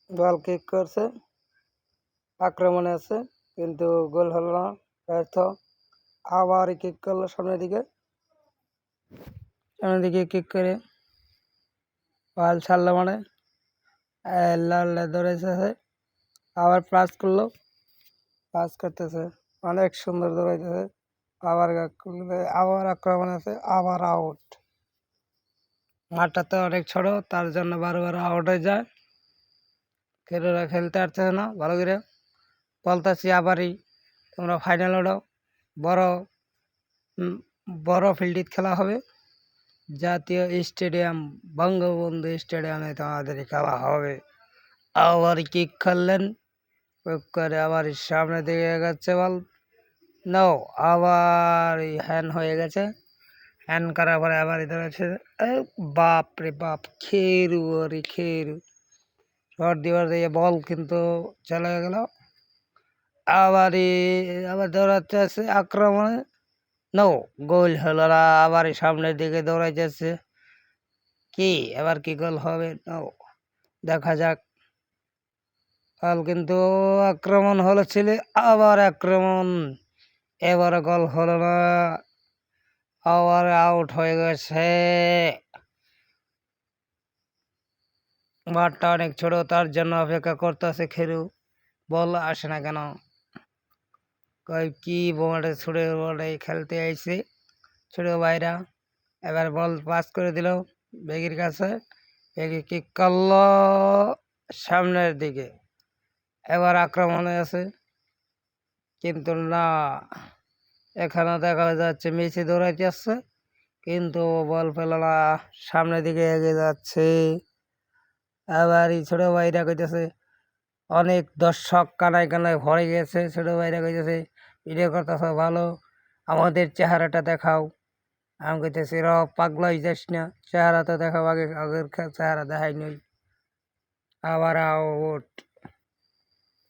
বল kick করছে, আক্রমণে আছে কিন্তু গোল হলো না, ব্যর্থ। আবার কিক করলো সামনের দিকে কিক করে বল ছাড়লো মানে লাল দৌড়াইছে, আবার পাস করলো, পাস করতেছে, অনেক সুন্দর দৌড়াইতেছে, আবার আবার আক্রমণ আছে, আবার আউট। মাঠটা তো অনেক ছোট, তার জন্য বারবার আউট হয়ে যায়, খেলোয়াড়রা খেলতে পারতেছে না ভালো করে। বলতেছি আবারই তোমরা ফাইনাল ওঠাও, বড় বড় ফিল্ডে খেলা হবে, জাতীয় স্টেডিয়াম বঙ্গবন্ধু স্টেডিয়ামে তোমাদের খেলা হবে। আবার কিক খেললেন, করে আবার সামনে দিকে এগোচ্ছে বল, নাও আবার হ্যান্ড হয়ে গেছে, হ্যান্ড করার পরে আবার ধরেছে, বাপ রে বাপ, খেরু আরে খেরু, শট দিবার দিয়ে বল কিন্তু চলে গেল। আবার দৌড়াতে আছে আক্রমণে, নো গোল হলো না, আবার সামনের দিকে দৌড়াইতেছে, কি এবার কি গোল হবে, নো দেখা যাক। বল কিন্তু আক্রমণ হলো ছিল, আবার আক্রমণ, এবার গোল হলো না, আবার আউট হয়ে গেছে। মাঠটা অনেক ছোট, তার জন্য অপেক্ষা করতেছে খেরু, বল আসে না কেন, কই কি বলটা ছুড়ে বলটা খেলতে আইছে ছোট ভাইরা। এবার বল পাস করে দিল বেগির কাছে, বেগি কিক করলো সামনের দিকে, এবার আক্রমণে আছে কিন্তু না, এখানে দেখা যাচ্ছে মেসি দৌড়াইতে আসছে কিন্তু বল পেল না, সামনের দিকে এগিয়ে যাচ্ছে। আবার এই ছোট ভাইরা কইতেছে, অনেক দর্শক কানায় কানায় ভরে গেছে, ছোট ভাইরা কইতেছে ভিডিও করতেছ ভালো, আমাদের চেহারাটা দেখাও। আমি কইতেছি পাগলা হয়ে যাস না, চেহারা তো দেখাও, আগের চেহারা দেখাই নই। আবার আউট,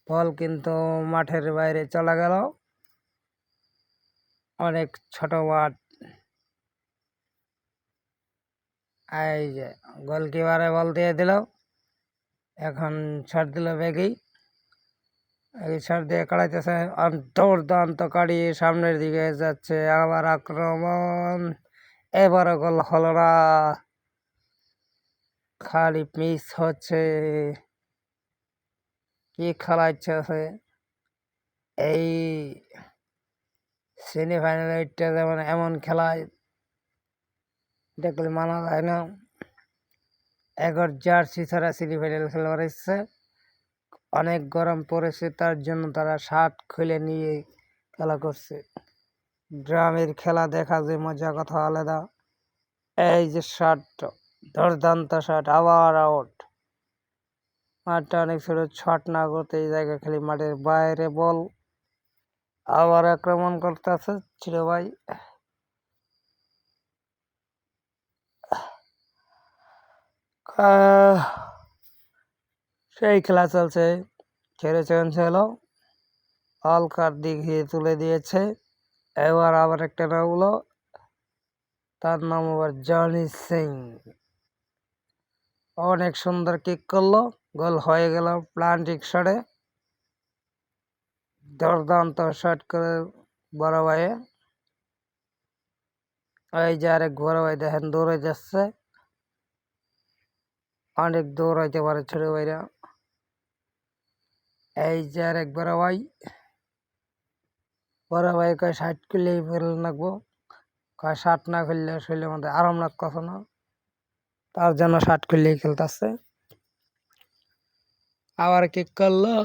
বল কিন্তু মাঠের বাইরে চলে গেল, অনেক ছোট মাঠ। এই যে গোলকিপারে বল দিয়ে দিল, এখন ছাড় দিল বেগেই, ছাড় দিয়ে কাড়াইতেছে, দুর্দান্ত কাড়িয়ে সামনের দিকে যাচ্ছে, আবার আক্রমণ, এবারও গোল হলো না, খালি মিস হচ্ছে। কি খেলা ইচ্ছে আছে এই সেমিফাইনালে, যেমন এমন খেলায় দেখলে মানা যায় না। এগর জার্সি ছাড়া সেমিফাইনাল খেলবার ইচ্ছে, অনেক গরম পড়েছে, তার জন্য তারা শার্ট খুলে নিয়ে খেলা করছে। গ্রামের খেলা দেখা যে মজা, কথা আলাদা। এই যে শার্ট, দুর্দান্ত শার্ট, আবার আউট। মাঠটা অনেক ছোট, শট না করতে এই জায়গায় খালি মাঠের বাইরে বল, আবার আক্রমণ করতেছে ছিল ভাই। সেই খেলা চলছে, ছেড়ে চেঞ্জ হলো, অলকার দিকে তুলে দিয়েছে, এবার আবার একটা নামলো, তার নাম আবার জনি সিং, অনেক সুন্দর কিক করলো, গোল হয়ে গেল প্লান্টিক শটে, দুর্দান্ত শট করে বড় ভাইয়ে। এই যে আরেক বড় ভাই দেখেন দৌড়ে যাচ্ছে, অনেক দৌড়াইতে পারে ছোট ভাইরা। এই যে আরেক বড় ভাই, বড় ভাই কয় 60 করলেই ফেল লাগবো, কয় 60 না খেললে শরীরের মধ্যে আরাম লাগতেছে না, তার জন্য 60 করলেই খেলতেছে। আবার কিক করলো,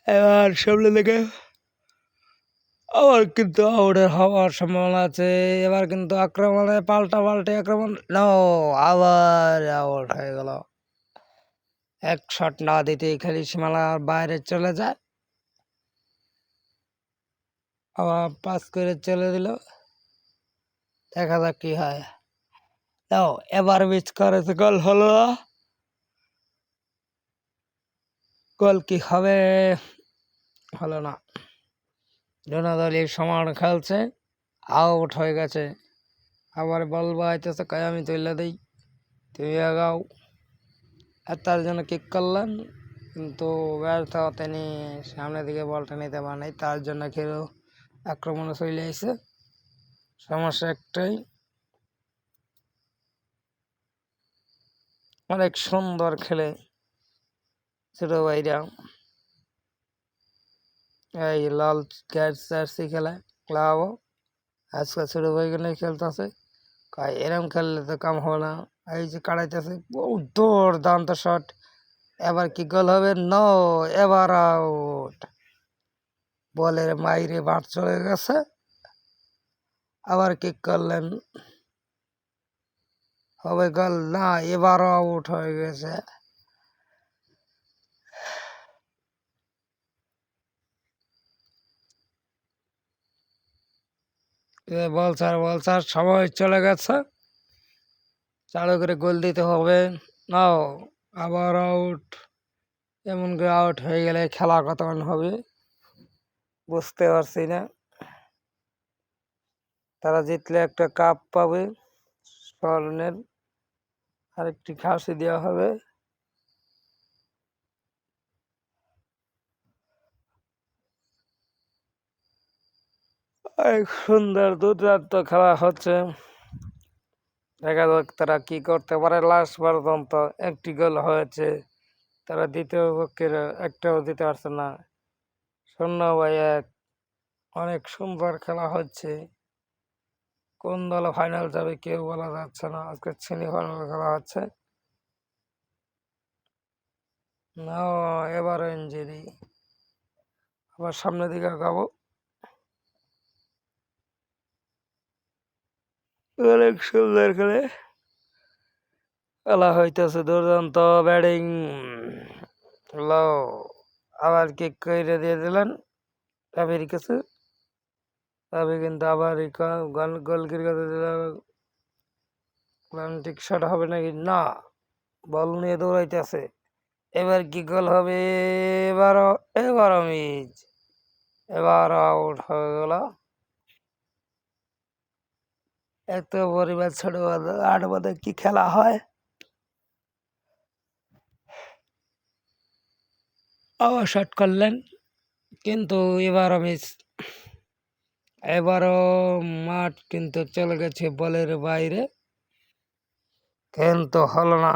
এবার সামনে থেকে আবার কিন্তু আউটের হওয়ার সম্ভাবনা আছে, এবার কিন্তু আক্রমণে পাল্টে আক্রমণ, নো, আবার আউট হয়ে গেল। এক শট না দিতেই খালি সীমানার বাইরে চলে যায়, আবার পাস করে চলে দিল, দেখা যাক কি হয়। এবার মিস করেছে, গোল হলো না, গোল কি হবে, হলো না। দোনাদলি সমান খেলছে, আউট হয়ে গেছে, আবার বল বাইতেছে, কয় আমি তুলে দিই, তুমি আগাও, আর তার জন্য কিক করলেন, কিন্তু ব্যর্থ তিনি সামনের দিকে বলটা নিতে পারেন নাই। তার জন্য খেরু আক্রমণে চলে আসে। সমস্যা একটাই, অনেক সুন্দর খেলে ছোট ভাইরা এই লাল জার্সি খেলে ক্লাবও আজকে ছোট ভাইগুলো খেলতেছে। এরম খেললে তো কাম হবে না। এই যে কাটাইতেছে দুর্দান্ত শট, এবার কি গোল হবে? নো, এবার আউট। বলের মাইরে বাট চলে গেছে, আবার কিক করলেন, হবে গোল? না, এবারও আউট হয়ে গেছে। বল ছাড়, সময় চলে গেছে, চালু করে গোল দিতে হবে। নাও, আবার আউট। এমন করে আউট হয়ে গেলে খেলা কতক্ষণ হবে বুঝতে পারছি না। তারা জিতলে একটা কাপ পাবে স্মরণের, আরেকটি খাসি দেওয়া হবে। এক সুন্দর দুর্দান্ত খেলা হচ্ছে, দেখা যাক তারা কি করতে পারে। লাস্ট পর্যন্ত একটি গোল হয়েছে, তারা দ্বিতীয় পক্ষের একটাও দিতে পারছে না। 0-1, অনেক সুন্দর খেলা হচ্ছে। কোন দল ফাইনাল যাবে কেউ বলা যাচ্ছে না। আজকে সেমিফাইনাল খেলা হচ্ছে। না, এবারও ইঞ্জুরি, আবার সামনের দিকে আগাবো। অনেক সুন্দর করে খেলা হইতেছে, দুর্দান্ত ব্যাটিং। লো, আবার কিক করে দিয়ে দিলেন রাবির কাছে। রাবি কিন্তু আবার গোলকির কাছে দিলেন, ঠিক শট হবে নাকি? না, বল নিয়ে দৌড়াইতেছে। এবার কি গোল হবে? এবারও মিস, এবার আউট হয়ে গেল। এত পরিবার ছোট 8 বাদে কি খেলা হয়। আবার শট করলেন, কিন্তু এবারও মিস। এবারও মাঠ কিন্তু চলে গেছে বলের বাইরে, কিন্তু হলো না।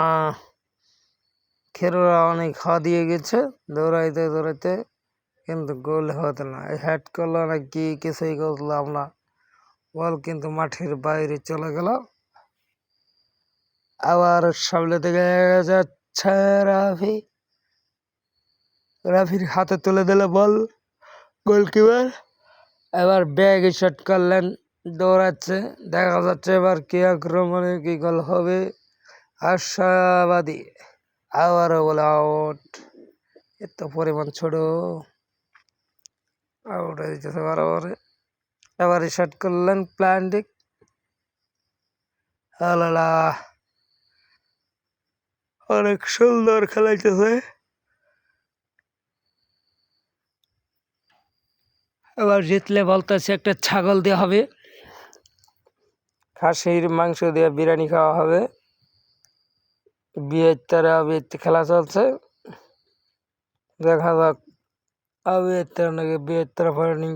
খেরোরা অনেক হা দিয়ে গেছে দৌড়াইতে দৌড়াইতে, কিন্তু গোল হতো না। হেড করলো না কি কিছুই করলাম না, বল কিন্তু মাঠের বাইরে চলে গেল। আবার সামনে দিকে যাচ্ছে রাফি, রাফির হাতে তুলে দিল বল গোলকিপার। এবার ব্যাগ শট করলেন, দৌড়াচ্ছে, দেখা যাচ্ছে এবার কি আক্রমণে কি গোল হবে। আশাবাদী, আবারও বলে আউট। এত পরিমাণ ছোট, আউট হয়ে যেতেছে বারবার। এবারে শট করলেন প্ল্যান্টিক, আলালা, অনেক সুন্দর খেলাইতেছে। এবার জিতলে বলতেছে একটা ছাগল দেওয়া হবে, খাসির মাংস দিয়ে বিরিয়ানি খাওয়া হবে। বিয়ের খেলা চলছে, দেখা যাক আবির তারা নাকি বিয়ের তারা পারেনি।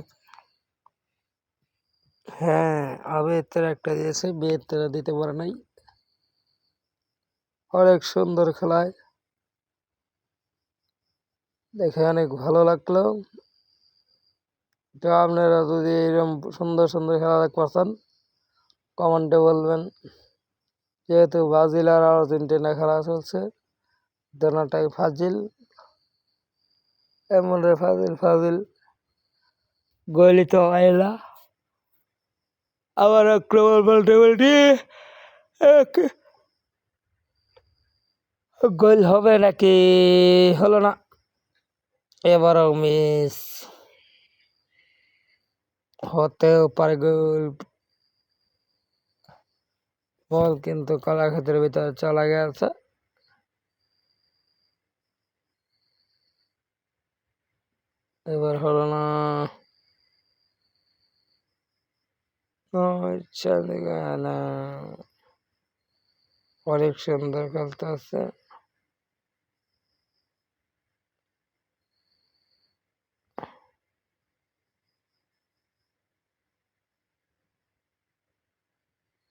হ্যাঁ, আবির তারা একটা দিয়েছে, বিয়ের তারা দিতে পারে নাই। অনেক সুন্দর খেলায়, দেখে অনেক ভালো লাগলো। তো আপনারা যদি এরকম সুন্দর সুন্দর খেলা দেখতে পাচ্ছেন কমেন্টে বলবেন। যেহেতু ব্রাজিল আর আর্জেন্টিনা খেলা চলছে, দোনোটাই ফাজিল, এমন রে ফাজিল গোলই তো হয় না। আবার আক্রমণ পাল্টে গোল হবে নাকি? হলো না, এবারও মিস, হতেও পারে গোল। বল কিন্তু কলাক্ষেত্রের ভিতরে চলে গেছে, এবার হলো না। ইচ্ছা না, অনেক সুন্দর খেলতে আছে।